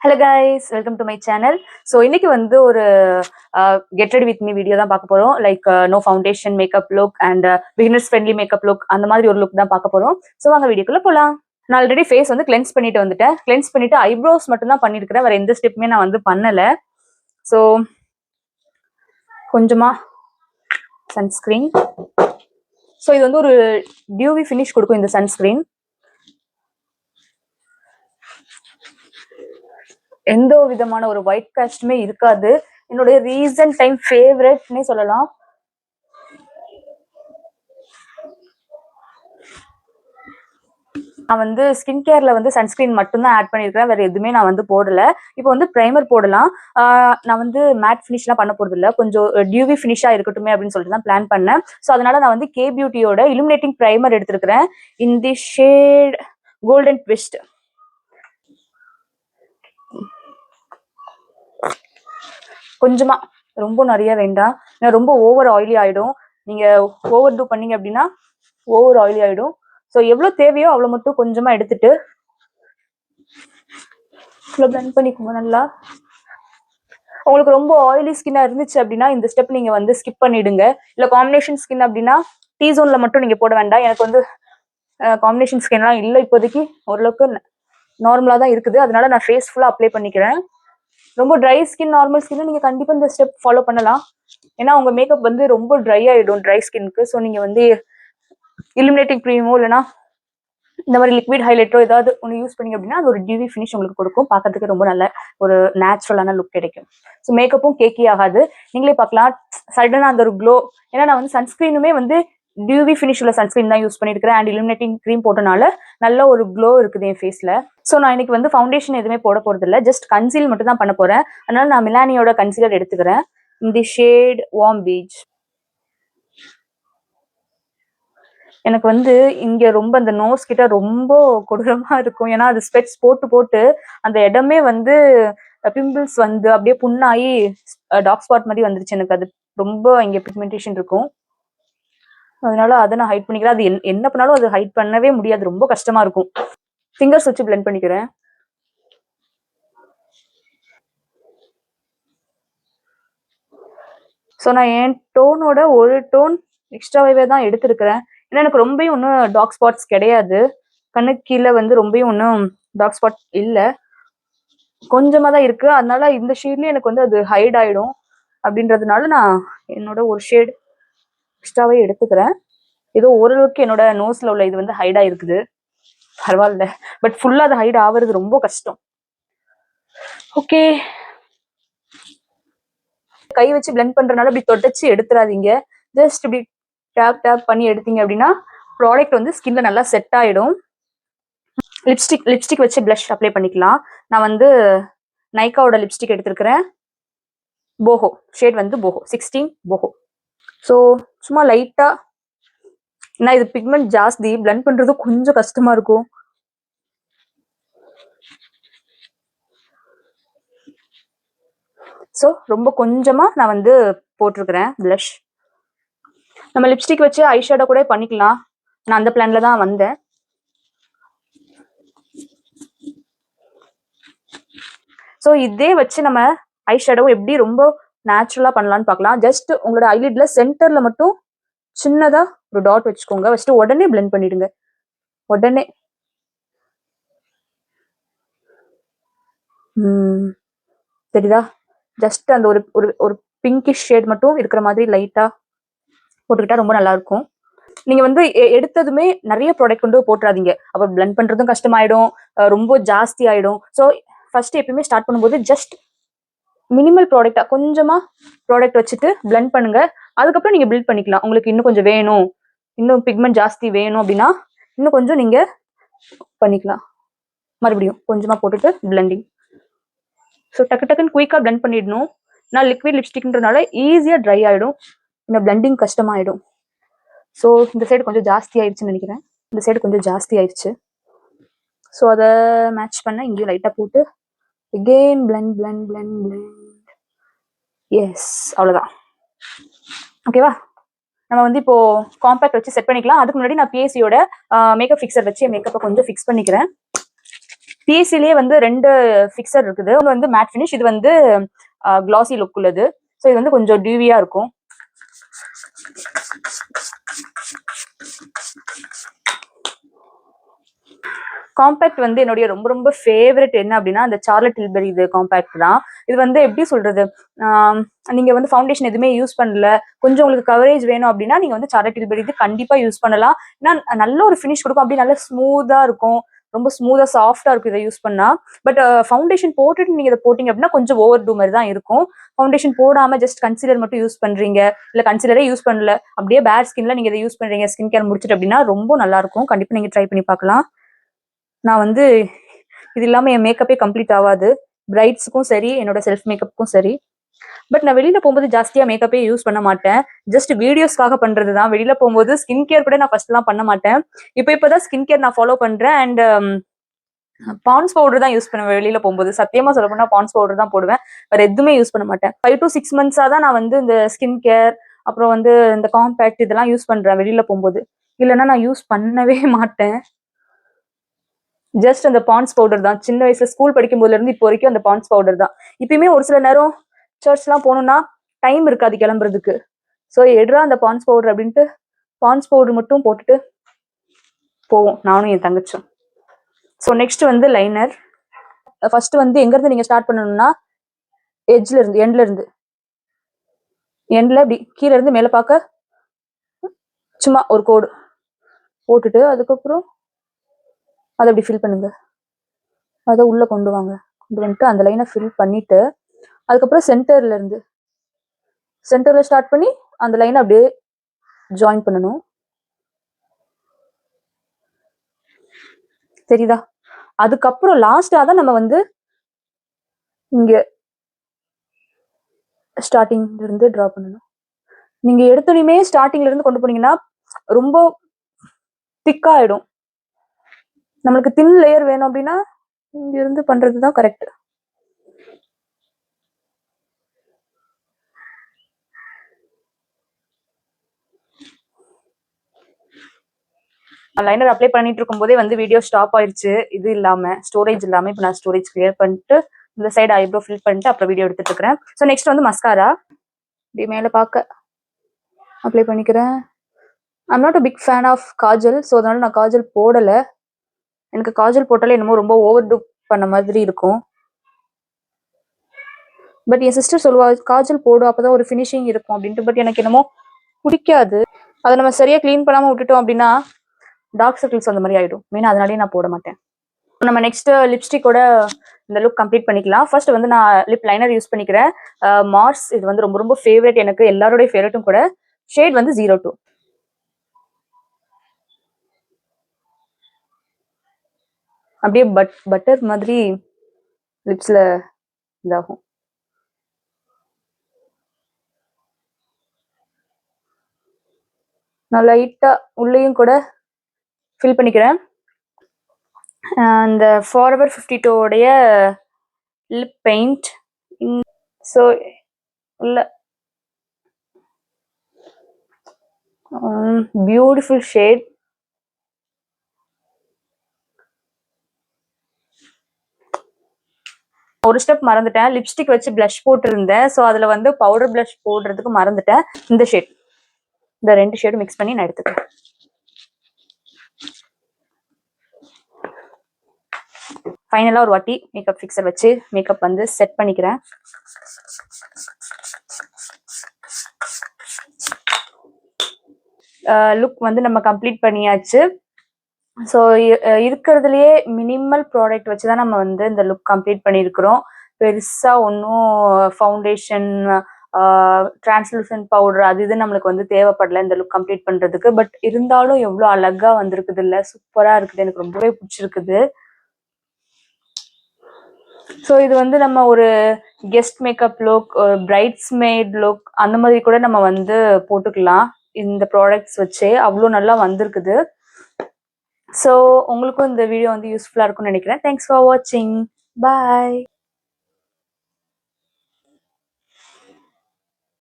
Hello guys, welcome to my channel. So இன்னைக்கு வந்து ஒரு get ready with me video தான் பார்க்க போகிறோம். Like no foundation makeup look and beginners friendly makeup look அந்த மாதிரி ஒரு லுக் தான் பார்க்க போகிறோம். ஸோ வாங்க வீடியோக்குள்ளே போகலாம். நான் ஆல்ரெடி ஃபேஸ் வந்து கிளென்ஸ் பண்ணிட்டு வந்துட்டேன். கிளென்ஸ் பண்ணிட்டு ஐப்ரோஸ் மட்டும் தான் பண்ணியிருக்கிறேன். வேறு எந்த ஸ்டெப்புமே நான் வந்து பண்ணலை. ஸோ கொஞ்சமாக சன்ஸ்க்ரீன். ஸோ இது வந்து ஒரு டியூவி ஃபினிஷ் கொடுக்கும் இந்த சன்ஸ்க்ரீன். எந்த விதமான ஒரு ஒயிட் காஸ்டுமே இருக்காது. என்னுடைய ரீசன்ட் டைம் ஃபேவரட்னே சொல்லலாம். நான் வந்து ஸ்கின் கேர்ல வந்து சன்ஸ்கிரீன் மட்டும்தான் ஆட் பண்ணியிருக்கிறேன். வேற எதுவுமே நான் வந்து போடல. இப்போ வந்து ப்ரைமர் போடலாம். நான் வந்து மேட் ஃபினிஷ்லாம் பண்ண போறது இல்லை, கொஞ்சம் டியூவி ஃபினிஷா இருக்கட்டுமே அப்படின்னு சொல்லிட்டு தான் பிளான் பண்ணேன். ஸோ அதனால நான் வந்து கே பியூட்டியோட இலுமினேட்டிங் ப்ரைமர் எடுத்திருக்கிறேன். இந்த ஷேட் கோல்டன் ட்விஸ்ட். கொஞ்சமா, ரொம்ப நிறைய வேண்டாம், ரொம்ப ஓவர் ஆயிலி ஆயிடும். நீங்க ஓவர் டூ பண்ணீங்க அப்படின்னா ஓவர் ஆயிலி ஆயிடும். ஸோ எவ்வளோ தேவையோ அவ்வளோ மட்டும் கொஞ்சமா எடுத்துட்டு பிளெண்ட் பண்ணிக்கோங்க நல்லா. உங்களுக்கு ரொம்ப ஆயிலி ஸ்கின்னா இருந்துச்சு அப்படின்னா இந்த ஸ்டெப் நீங்க வந்து ஸ்கிப் பண்ணிடுங்க. இல்லை காம்பினேஷன் ஸ்கின் அப்படின்னா டீ ஜோன்ல மட்டும் நீங்க போட வேண்டாம். எனக்கு வந்து காம்பினேஷன் ஸ்கின்லாம் இல்லை இப்போதைக்கு, ஓரளவுக்கு நார்மலா தான் இருக்குது. அதனால நான் ஃபேஸ் ஃபுல்லா அப்ளை பண்ணிக்கிறேன். ரொம்ப ட்ரை ஸ்கின், நார்மல் ஸ்கின் நீங்க கண்டிப்பா இந்த ஸ்டெப் ஃபாலோ பண்ணலாம். ஏன்னா உங்க மேக்கப் வந்து ரொம்ப ட்ரை ஆயிடும் ட்ரை ஸ்கின்க்கு. ஸோ நீங்க வந்து இலுமினேட்டிங் க்ரீமோ இல்லைன்னா இந்த மாதிரி லிக்விட் ஹைலைட்டரோ ஏதாவது ஒன்று யூஸ் பண்ணீங்க அப்படின்னா அது ஒரு டியூவி ஃபினிஷ் உங்களுக்கு கொடுக்கும். பார்க்கறதுக்கு ரொம்ப நல்ல ஒரு நேச்சுரலான லுக் கிடைக்கும். ஸோ மேக்கப்பும் கேக்கி ஆகாது. நீங்களே பார்க்கலாம் சடனாக அந்த ஒரு க்ளோ. ஏன்னா நான் வந்து சன்ஸ்கிரீனுமே வந்து டியூவி ஃபினிஷ் உள்ள சன்ஸ்கிரீன் தான் யூஸ் பண்ணியிருக்கிறேன். அண்ட் இலுமினேட்டிங் க்ரீம் போட்டனால நல்ல ஒரு க்ளோ இருக்குது என் ஃபேஸில். ஸோ நான் இன்னைக்கு வந்து ஃபவுண்டேஷன் எதுவுமே போட போகிறது இல்லை, ஜஸ்ட் கன்சீல் மட்டும் தான் பண்ண போகிறேன். அதனால நான் மிலானியோட கன்சீலர் எடுத்துக்கிறேன். இந்த ஷேட் வார்ம் பீச். எனக்கு வந்து இங்க ரொம்ப அந்த நோஸ் கிட்ட ரொம்ப கொடூரமா இருக்கும். ஏன்னா அது ஸ்பெட்ஸ் போட்டு போட்டு அந்த இடமே வந்து பிம்பிள்ஸ் வந்து அப்படியே புண்ணாகி டார்க் ஸ்பாட் மாதிரி வந்துருச்சு. எனக்கு அது ரொம்ப இங்க பிக்மெண்டேஷன் இருக்கும். அதனால அதை நான் ஹைட் பண்ணிக்கிறேன். அது என்ன பண்ணாலும் அது ஹைட் பண்ணவே முடியாது, ரொம்ப கஷ்டமா இருக்கும். ஃபிங்கர்ஸ் வச்சு பிளெண்ட் பண்ணிக்கிறேன். ஸோ நான் என் டோனோட ஒரு டோன் எக்ஸ்ட்ராவே தான் எடுத்திருக்கிறேன். ஏன்னா எனக்கு ரொம்பவும் ஒன்றும் டார்க் ஸ்பாட்ஸ் கிடையாது. கண்ணுக்கு கீழே வந்து ரொம்பவும் ஒன்றும் டார்க் ஸ்பாட் இல்லை, கொஞ்சமாக தான் இருக்கு. அதனால இந்த ஷேட்லேயே எனக்கு வந்து அது ஹைட் ஆயிடும். அப்படின்றதுனால நான் என்னோட ஒரு ஷேட் எக்ஸ்ட்ராவே எடுத்துக்கிறேன். ஏதோ ஓரளவுக்கு என்னோட நோஸ்ல உள்ள இது வந்து ஹைட் ஆயிருக்குது, பரவாயில்ல. பட் ஃபுல்லாக அது ஹைட் ஆகுறது ரொம்ப கஷ்டம். ஓகே, கை வச்சு பிளெண்ட் பண்றதுனால இப்படி தொடச்சு எடுத்துறாதீங்க. ஜஸ்ட் இப்படி டேப் டேப் பண்ணி எடுத்தீங்க அப்படின்னா ப்ராடக்ட் வந்து ஸ்கின்ல நல்லா செட் ஆயிடும். லிப்ஸ்டிக் வச்சு பிளஷ் அப்ளை பண்ணிக்கலாம். நான் வந்து நைக்காவோட லிப்ஸ்டிக் எடுத்திருக்கிறேன். போஹோ ஷேட் வந்து போஹோ 16 போஹோ. ஸோ சும்மா லைட்டா, நான் இது பிக்மெண்ட் ஜாஸ்தி, பிளெண்ட் பண்றது கொஞ்சம் கஷ்டமா இருக்கும். ஸோ ரொம்ப கொஞ்சமா நான் வந்து போட்டிருக்கிறேன் பிளஷ். நம்ம லிப்ஸ்டிக் வச்சு ஐஷேடோ கூட பண்ணிக்கலாம். நான் அந்த பிளான்ல தான் வந்தேன். ஸோ இதே வச்சு நம்ம ஐஷேடோ எப்படி ரொம்ப நேச்சுரலா பண்ணலான்னு பார்க்கலாம். ஜஸ்ட் உங்களோட ஐலிட்ல சென்டர்ல மட்டும் சின்னதா ஒரு டாட் வச்சுக்கோங்க. வச்சுட்டு உடனே பிளெண்ட் பண்ணிடுங்க. உடனே தெரியுதா? ஜஸ்ட் அந்த ஒரு ஒரு பிங்கிஷ் ஷேட் மட்டும் இருக்கிற மாதிரி லைட்டா போட்டுக்கிட்டா ரொம்ப நல்லா இருக்கும். நீங்க வந்து எடுத்ததுமே நிறைய ப்ராடக்ட் கொண்டு போட்டுறாதீங்க, அப்புறம் பிளெண்ட் பண்றதும் கஷ்டமாயிடும், ரொம்ப ஜாஸ்தி ஆயிடும். ஸோ ஃபர்ஸ்ட் எப்பயுமே ஸ்டார்ட் பண்ணும்போது ஜஸ்ட் மினிமல் ப்ராடக்டா கொஞ்சமா ப்ராடக்ட் வச்சுட்டு பிளெண்ட் பண்ணுங்க. அதுக்கப்புறம் நீங்க பில்ட் பண்ணிக்கலாம். உங்களுக்கு இன்னும் கொஞ்சம் வேணும், இன்னும் பிக்மெண்ட் ஜாஸ்தி வேணும் அப்படின்னா இன்னும் கொஞ்சம் நீங்க பண்ணிக்கலாம். மறுபடியும் கொஞ்சமா போட்டுட்டு பிளெண்டிங். ஸோ டக்கு டக்குன்னு குயிக்கா பிளெண்ட் பண்ணிடணும். நான் லிக்விட் லிப்ஸ்டிக்ன்றனால ஈஸியா ட்ரை ஆயிடும், இந்த பிளெண்டிங் கஷ்டமாயிடும். ஸோ இந்த சைடு கொஞ்சம் ஜாஸ்தி ஆயிடுச்சுன்னு நினைக்கிறேன். இந்த சைடு கொஞ்சம் ஜாஸ்தி ஆயிடுச்சு. ஸோ அதை மேட்ச் பண்ண இங்கேயும் லைட்டா போட்டு again blend blend blend blend. Yes, அவ்வளோதான். ஓகேவா? நம்ம வந்து இப்போ காம்பேக்ட் வச்சு செட் பண்ணிக்கலாம். அதுக்கு முன்னாடி நான் பிஎஸ்சியோட மேக்கப் ஃபிக்சர் வச்சு மேக்கப்பை கொஞ்சம் ஃபிக்ஸ் பண்ணிக்கிறேன். பிஎஸ்சிலேயே வந்து 2 ஃபிக்சர் இருக்குது. ஒன்று வந்து மேட் ஃபினிஷ், இது வந்து கிளாசி லுக் உள்ளது. ஸோ இது வந்து கொஞ்சம் டியூவியா இருக்கும். காம்பேக்ட் வந்து என்னுடைய ரொம்ப ரொம்ப ஃபேவரட் என்ன அப்படின்னா அந்த சார்லட் டில்பெரி இது காம்பேக்ட் தான். இது வந்து எப்படி சொல்றது, நீங்க வந்து ஃபவுண்டேஷன் எதுவுமே யூஸ் பண்ணல, கொஞ்சம் உங்களுக்கு கவரேஜ் வேணும் அப்படின்னா நீங்க வந்து சார்லட் டில்பெரி இது கண்டிப்பா யூஸ் பண்ணலாம். ஏன்னா நல்ல ஒரு ஃபினிஷ் கொடுக்கும், அப்படி நல்ல ஸ்மூதா இருக்கும், ரொம்ப ஸ்மூதா சாஃப்டா இருக்கும் இதை யூஸ் பண்ணா. பட் ஃபவுண்டேஷன் போட்டுட்டு நீங்க இதை போட்டீங்க அப்படின்னா கொஞ்சம் ஓவர் டூ மாதிரி தான் இருக்கும். ஃபவுண்டேஷன் போடாம ஜஸ்ட் கன்சிலர் மட்டும் யூஸ் பண்றீங்க, இல்ல கன்சிலரே யூஸ் பண்ணல, அப்படியே பேட் ஸ்கின்ல நீங்க இதை யூஸ் பண்றீங்க ஸ்கின் கேர் முடிச்சுட்டு அப்படின்னா ரொம்ப நல்லா இருக்கும். கண்டிப்பா நீங்க ட்ரை பண்ணி பார்க்கலாம். நான் வந்து இது இல்லாம என் மேக்கப்பே கம்ப்ளீட் ஆகாது, பிரைட்ஸுக்கும் சரி என்னோட செல்ஃப் மேக்கப்புக்கும் சரி. பட் நான் வெளியில போகும்போது ஜாஸ்தியா மேக்கப்பே யூஸ் பண்ண மாட்டேன், ஜஸ்ட் வீடியோஸ்க்காக பண்றதுதான். வெளியில போகும்போது ஸ்கின் கேர் கூட நான் ஃபர்ஸ்ட் எல்லாம் பண்ண மாட்டேன், இப்பதான் ஸ்கின் கேர் நான் ஃபாலோ பண்றேன். அண்ட் பான்ஸ் பவுடர் தான் யூஸ் பண்ணுவேன் வெளியில போகும்போது. சத்தியமா சொல்ல போனா பான்ஸ் பவுடர் தான் போடுவேன், வேற எதுவுமே யூஸ் பண்ண மாட்டேன். 5 to 6 months தான் நான் வந்து இந்த ஸ்கின் கேர் அப்புறம் வந்து இந்த காம்பேக்ட் இதெல்லாம் யூஸ் பண்றேன் வெளியில போகும்போது. இல்லைன்னா நான் யூஸ் பண்ணவே மாட்டேன். ஜஸ்ட் அந்த பான்ஸ் பவுடர் தான். சின்ன வயசுல ஸ்கூல் படிக்கும் போதுல இருந்து இப்போ வரைக்கும் அந்த பான்ஸ் பவுடர் தான். இப்பயுமே ஒரு சில நேரம் சர்ச் எல்லாம் போகணும்னா டைம் இருக்காது கிளம்புறதுக்கு, ஸோ எடுறா அந்த பான்ஸ் பவுடர் அப்படின்ட்டு பான்ஸ் பவுடர் மட்டும் போட்டுட்டு போவோம் நானும் என் தங்கச்சும். ஸோ நெக்ஸ்ட் வந்து லைனர். ஃபர்ஸ்ட் வந்து எங்க இருந்து நீங்க ஸ்டார்ட் பண்ணணும்னா எட்ஜ்ல இருந்து, எண்ட்ல இப்படி கீழே இருந்து மேல பார்க்க சும்மா ஒரு கோடு போட்டுட்டு அதுக்கப்புறம் அதை அப்படி ஃபில் பண்ணுங்க, அதை உள்ள கொண்டு வந்துட்டு அந்த லைனை ஃபில் பண்ணிட்டு அதுக்கப்புறம் சென்டர்ல ஸ்டார்ட் பண்ணி அந்த லைனை அப்படியே ஜாயின் பண்ணணும். தெரியுதா? அதுக்கப்புறம் லாஸ்டா தான் நம்ம வந்து இங்க ஸ்டார்டிங்ல இருந்து டிரா பண்ணணும். நீங்க எடுத்தோடனே ஸ்டார்டிங்ல இருந்து கொண்டு போனீங்கன்னா ரொம்ப திக்கா ஆயிடும். நம்மளுக்கு தின் லேயர் வேணும் அப்படின்னா இங்க இருந்து பண்றதுதான் கரெக்ட். லைனர் அப்ளை பண்ணிட்டு இருக்கும் போதே வந்து வீடியோ ஸ்டாப் ஆயிடுச்சு, இது இல்லாம ஸ்டோரேஜ் இல்லாம. இப்போ நான் ஸ்டோரேஜ் கிளியர் பண்ணிட்டு இந்த சைடு ஐப்ரோ ஃபில் பண்ணிட்டு அப்புறம் வீடியோ எடுத்துட்டு இருக்கிறேன். ஸோ நெக்ஸ்ட் வந்து மஸ்காரா இப்படி மேல பார்க்க அப்ளை பண்ணிக்கிறேன். I'm not a big fan of kajal, so அதனால நான் காஜல் போடல. எனக்கு காஜல் போட்டாலே என்னமோ ரொம்ப ஓவர் டூ பண்ண மாதிரி இருக்கும். பட் என் சிஸ்டர் சொல்லுவா காஜல் போடு அப்பதான் ஒரு ஃபினிஷிங் இருக்கும் அப்படின்ட்டு. பட் எனக்கு என்னமோ பிடிக்காது. அதை நம்ம சரியா கிளீன் பண்ணாம விட்டுட்டோம் அப்படின்னா டார்க் சர்க்கிள்ஸ் அந்த மாதிரி ஆயிடும் மெயினா, அதனாலேயே நான் போட மாட்டேன். நம்ம நெக்ஸ்ட் லிப்ஸ்டிக்கோட இந்த லுக் கம்ப்ளீட் பண்ணிக்கலாம். ஃபர்ஸ்ட் வந்து நான் லிப் லைனர் யூஸ் பண்ணிக்கிறேன். மார்ஸ், இது வந்து ரொம்ப ரொம்ப ஃபேவரட் எனக்கு, எல்லாரோடைய ஃபேவரட்டும் கூட. ஷேட் வந்து 02. அப்படியே பட்டர் மாதிரி லிப்ஸ்ல இதாகும். நான் லைட்டா உள்ளேயும் கூட ஃபில் பண்ணிக்கிறேன். அந்த ஃபார்எவர் 52 உடைய லிப் பெயிண்ட். ஸோ உள்ள பியூட்டிஃபுல் ஷேட். ஒரு ஸ்டெப் மறந்துட்டேன், லிப்ஸ்டிக் வச்சு பிளஷ் போட்டிருந்தேன், ஸோ அதுல வந்து பவுடர் பிளஷ் போடுறதுக்கு மறந்துட்டேன். இந்த ஷேட், இந்த 2 ஷேடும் மிக்ஸ் பண்ணி நான் எடுத்துக்கிறேன். ஃபைனலா ஒரு வாட்டி மேக்கப் ஃபிக்சர் வச்சு மேக்கப் வந்து செட் பண்ணிக்கிறேன். லுக் வந்து நம்ம கம்ப்ளீட் பண்ணியாச்சு. ஸோ இருக்கிறதுலயே மினிமல் ப்ராடக்ட் வச்சுதான் நம்ம வந்து இந்த லுக் கம்ப்ளீட் பண்ணியிருக்கிறோம். பெருசா ஒன்றும் ஃபவுண்டேஷன், டிரான்ஸ்லூசன்ட் பவுடர் அது இது நம்மளுக்கு வந்து தேவைப்படல இந்த லுக் கம்ப்ளீட் பண்றதுக்கு. பட் இருந்தாலும் எவ்வளோ அழகா வந்திருக்குது இல்ல, சூப்பரா இருக்குது, எனக்கு ரொம்பவே பிடிச்சிருக்குது. ஸோ இது வந்து நம்ம ஒரு guest makeup look, brides mat look அந்த மாதிரி கூட நம்ம வந்து போட்டுக்கலாம் இந்த ப்ராடக்ட்ஸ் வச்சே, அவ்வளோ நல்லா வந்திருக்குது. ஸோ உங்களுக்கும் இந்த வீடியோ வந்து யூஸ்ஃபுல்லாக இருக்கும்னு நினைக்கிறேன். தேங்க்ஸ் ஃபார் வாட்சிங். பாய்.